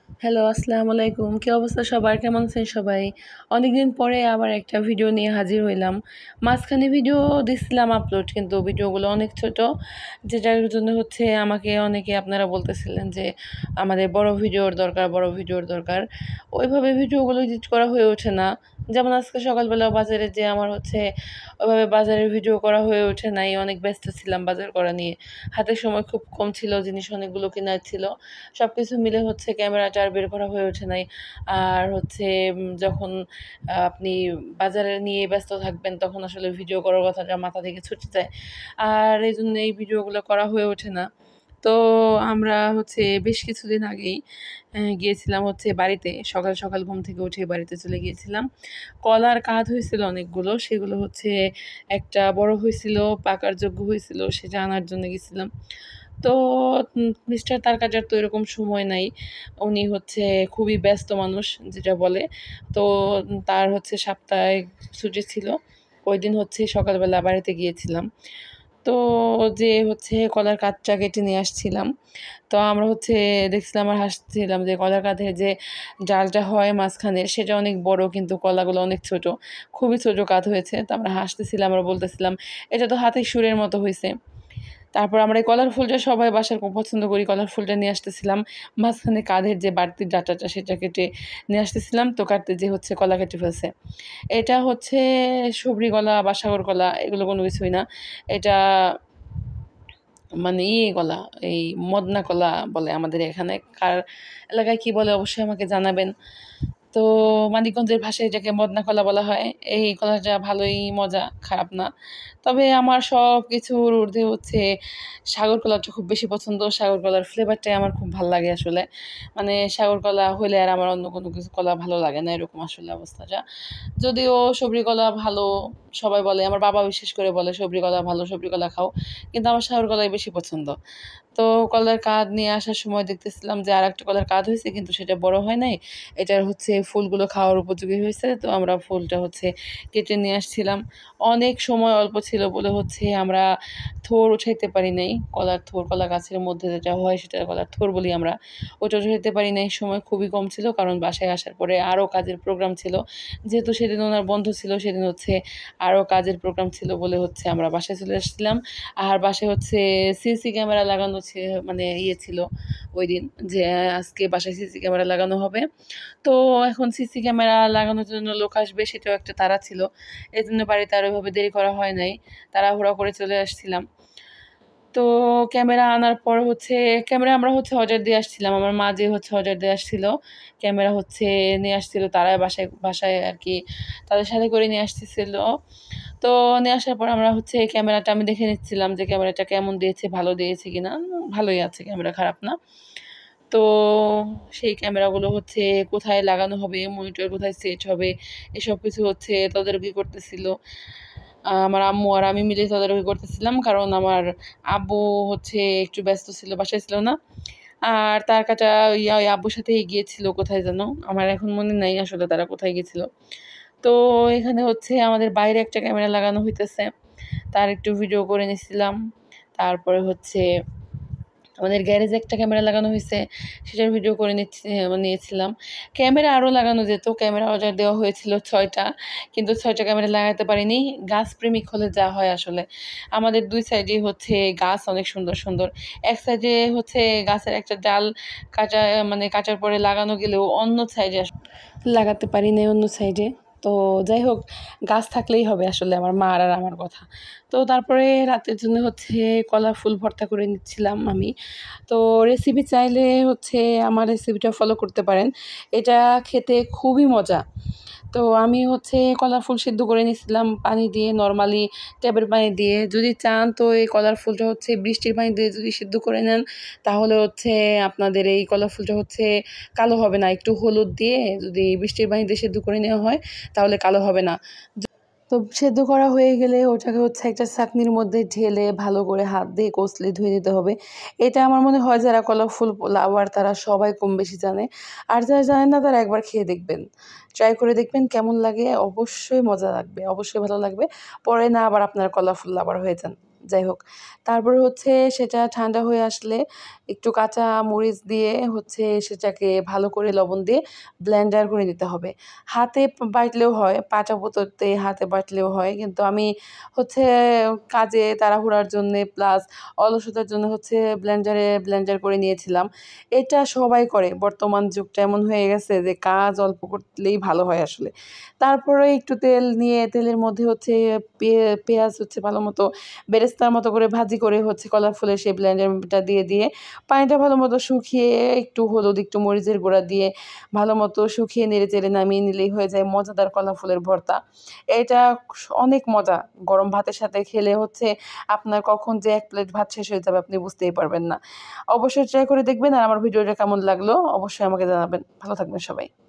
Hello, আসসালামু আলাইকুম। কি অবস্থা সবার? কেমন আছেন সবাই? অনেকদিন পরে আবার একটা ভিডিও নিয়ে হাজির হইলাম। মাঝখানে ভিডিও দিছিলাম আপলোড, কিন্তু ভিডিওগুলো অনেক ছোট, যেটার জন্য হচ্ছে আমাকে অনেকে আপনারা বলতেছিলেন যে আমাদের বড় ভিডিওর দরকার, বড় ভিডিওর দরকার। ওইভাবে ভিডিওগুলো এডিট করা হয়ে ওঠে না। যেমন আজকে সকালবেলা বাজারে যেয়ে আমার হচ্ছে ওইভাবে বাজারের ভিডিও করা হয়ে ওঠে নাই। অনেক ব্যস্ত ছিলাম বাজার করা নিয়ে। হাতে সময় খুব কম ছিল, জিনিস অনেকগুলো কেনার ছিল। সবকিছু মিলে হচ্ছে ক্যামেরাটা আর বের করা হয়ে ওঠে নাই। আর হচ্ছে যখন আপনি বাজারে নিয়ে ব্যস্ত থাকবেন তখন আসলে ভিডিও করার কথাটা মাথা থেকে ছুটে যায়। আর এইজন্য এই ভিডিওগুলো করা হয়ে ওঠে না। তো আমরা হচ্ছে বেশ কিছুদিন আগেই গিয়েছিলাম হচ্ছে বাড়িতে। সকাল, সকাল ঘুম থেকে উঠে বাড়িতে চলে গিয়েছিলাম। কলার কাঁধ হয়েছিল অনেকগুলো। সেগুলো হচ্ছে একটা বড় হয়েছিল, পাকার যোগ্য হয়েছিল, সেটা আনার জন্য গেছিলাম। তো মিস্টার তারকাজার তো এরকম সময় নাই। উনি হচ্ছে খুবই ব্যস্ত মানুষ যেটা বলে। তো তার হচ্ছে সাপ্তাহিক ছুটি ছিল। ওইদিন হচ্ছে সকালবেলা বাড়িতে গিয়েছিলাম। তো যেয়ে হচ্ছে কলার কাঁধটা কেটে নিয়ে আসছিলাম। তো আমরা হচ্ছে দেখছিলাম আর হাসছিলাম যে কলার কাঁধের যে ডালটা হয় মাঝখানের সেটা অনেক বড়, কিন্তু কলাগুলো অনেক ছোট। খুবই ছোট কাঁধ হয়েছে। তো আমরা হাসতেছিলাম আর বলতেছিলাম, "এটা তো হাতের সুরের মতো হইছে।" তারপর আমরা এই কলার ফুলটা সবাই বাসায় খুব পছন্দ করি। কলার ফুলটা নিয়ে আসতেছিলাম। মাঝখানে কাঁধের যে বাড়তি ডাঁটাটা সেটা কেটে নিয়ে আসতেছিলাম। তো কাটতে যেয়ে হচ্ছে কলা কেটে ফেলছে। এটা হচ্ছে সবরি কলা বা সাগর কলা, এগুলো কোনো কিছুই না। এটা মানে কলা, এই মদনা কলা বলে আমাদের এখানে। কার এলাকায় কি বলে অবশ্যই আমাকে জানাবেন। তো মানিকগঞ্জের ভাষায় এটাকে মদনা কলা বলা হয়। এই কলাটা ভালোই মজা, খারাপ না। তবে আমার সবকিছুর ঊর্ধ্বে হচ্ছে সাগর কলাটা খুব বেশি পছন্দ। সাগর কলার ফ্লেভারটাই আমার খুব ভাল লাগে আসলে। মানে সাগর কলা হইলে আর আমার অন্য কোনো কিছু কলা ভালো লাগে না, এরকম আসলে অবস্থাটা। যদিও সবরি কলা ভালো, সবাই বলে, আমার বাবা বিশেষ করে বলে সবরি কলা ভালো, সবরি কলা খাও। কিন্তু আমার সাগর কলাই বেশি পছন্দ। তো কলার কাঁধ নিয়ে আসার সময় দেখতেছিলাম যে আরেকটা কলার কাঁধ হয়েছে, কিন্তু সেটা বড় হয় নাই। এটার হচ্ছে ফুলগুলো খাওয়ার উপযোগী হয়েছে। তো আমরা ফুলটা হচ্ছে কেটে নিয়ে আসছিলাম। অনেক সময় অল্প ছিল বলে হচ্ছে আমরা থোড় উঠাইতে পারি নাই। কলার থোড়, কলা গাছের মধ্যে যেটা হয় সেটা কলার থোড় বলি আমরা। ওটা উঠাইতে পারি নাই, সময় খুবই কম ছিল, কারণ বাসায় আসার পরে আরও কাজের প্রোগ্রাম ছিল। যেহেতু সেদিন ওনার বন্ধ ছিল, সেদিন হচ্ছে আরও কাজের প্রোগ্রাম ছিল বলে হচ্ছে আমরা বাসায় চলে আসছিলাম। আর বাসায় হচ্ছে সিসি ক্যামেরা লাগানো মানে ছিল ওইদিন, যে আজকে বাসায় সিসি ক্যামেরা লাগানো হবে। তো এখন সিসি ক্যামেরা লাগানোর জন্য লোক আসবে, সেটাও একটা তাড়া ছিল। এজন্য বাড়িতে আর ওইভাবে দেরি করা হয় নাই। তাড়াহুড়া করে চলে আসছিলাম। তো ক্যামেরা আনার পর হচ্ছে ক্যামেরা আমরা হচ্ছে অর্ডার দিয়ে আসছিলাম। আমার মা যে হচ্ছে অর্ডার দিয়ে আসছিল। ক্যামেরা হচ্ছে নিয়ে আসছিল তারাই বাসায় বাসায় আরকি তাদের সাথে করে নিয়ে আসতেছিল। তো নিয়ে আসার পর আমরা হচ্ছে ক্যামেরাটা আমি দেখে নিচ্ছিলাম যে ক্যামেরাটা কেমন দিয়েছে, ভালো দিয়েছে কিনা। ভালোই আছে ক্যামেরা, খারাপ না। তো সেই ক্যামেরাগুলো হচ্ছে কোথায় লাগানো হবে, মনিটর কোথায় সেট হবে, এসব কিছু হচ্ছে তদারকি করতেছিল। আমার আম্মু আর আমি মিলে তদারকি করতেছিলাম। কারণ আমার আব্বু হচ্ছে একটু ব্যস্ত ছিল, বাসায় ছিল না। আর তার কাটা ওই আব্বুর সাথেই গিয়েছিল কোথায় যেন। আমার এখন মনে নাই আসলে তারা কোথায় গেছিল। তো এখানে হচ্ছে আমাদের বাইরে একটা ক্যামেরা লাগানো হইতেছে। তার একটু ভিডিও করে নিছিলাম। তারপরে হচ্ছে আমাদের গ্যারেজে একটা ক্যামেরা লাগানো হইছে, সেটার ভিডিও করে নিয়েছিলাম। ক্যামেরা আরও লাগানো যেত। ক্যামেরা অর্ডার দেওয়া হয়েছিল ৬ টা। কিন্তু ৬ টা ক্যামেরা লাগাতে পারিনি। গাছপ্রেমিক হলে যা হয় আসলে। আমাদের ২ সাইডেই হচ্ছে গাছ অনেক সুন্দর, সুন্দর। এক সাইডে হচ্ছে গাছের একটা ডাল কাটা, মানে কাটার পরে লাগানো গেলেও অন্য সাইডে লাগাতে পারি নাই, অন্য সাইডে। তো যাই হোক, গাছ থাকলেই হবে আসলে আমার মার আর আমার কথা। তো তারপরে রাতের জন্য হচ্ছে কলা ফুল ভর্তা করে নিচ্ছিলাম আমি। তো রেসিপি চাইলে হচ্ছে আমার রেসিপিটা ফলো করতে পারেন। এটা খেতে খুবই মজা। তো আমি হচ্ছে কলার ফুল সিদ্ধ করে নিয়েছিলাম পানি দিয়ে, নরমালি ট্যাপের পানি দিয়ে। যদি চান তো এই কলার ফুলটা হচ্ছে বৃষ্টির পানি দিয়ে যদি সিদ্ধ করে নেন, তাহলে হচ্ছে আপনাদের এই কলার ফুলটা হচ্ছে কালো হবে না। একটু হলুদ দিয়ে যদি বৃষ্টির পানি দিয়ে সিদ্ধ করে নেওয়া হয়, তাহলে কালো হবে না। তো সেদ্ধ করা হয়ে গেলে ওটাকে হচ্ছে একটা ছাঁকনির মধ্যে ঢেলে ভালো করে হাত দিয়ে কষলে ধুয়ে নিতে হবে। এটা আমার মনে হয় যারা কলা ফুল লাভার তারা সবাই কম বেশি জানে। আর যারা জানেন না তারা একবার খেয়ে দেখবেন। ট্রাই করে দেখবেন কেমন লাগে। অবশ্যই মজা লাগবে, অবশ্যই ভালো লাগবে। পরে না আবার আপনার কলা ফুল লাভার হয়ে যান। যাই হোক, তারপরে হচ্ছে সেটা ঠান্ডা হয়ে আসলে একটু কাঁচা মরিচ দিয়ে হচ্ছে সেটাকে ভালো করে লবণ দিয়ে ব্লেন্ডার করে নিতে হবে। হাতে বাটলেও হয়, পাটা পদ্ধতিতে হাতে বাটলেও হয়, কিন্তু আমি হচ্ছে কাজে তাড়াহুড়ার জন্যে প্লাস অলসতার জন্য হচ্ছে ব্লেন্ডার করে নিয়েছিলাম। এটা সবাই করে, বর্তমান যুগটা এমন হয়ে গেছে যে কাজ অল্প করলেই ভালো হয় আসলে। তারপরে একটু তেল নিয়ে তেলের মধ্যে হচ্ছে পেঁয়াজ হচ্ছে ভালোমতো বেরেস্তার মতো করে ভাজি করে হচ্ছে কলা ফুলের সেই ব্লেন্ডারটা দিয়ে পানিটা ভালোমতো শুকিয়ে একটু হলুদ, একটু মরিচের গুঁড়া দিয়ে ভালোমতো শুকিয়ে নেড়েচেড়ে নামিয়ে নিলেই হয়ে যায় মজাদার কলা ফুলের ভর্তা। এটা অনেক মজা। গরম ভাতের সাথে খেলে হচ্ছে আপনার কখন যে ১ প্লেট ভাত শেষ হয়ে যাবে আপনি বুঝতেই পারবেন না। অবশ্যই ট্রাই করে দেখবেন, আর আমার ভিডিওটা কেমন লাগলো অবশ্যই আমাকে জানাবেন। ভালো থাকবেন সবাই।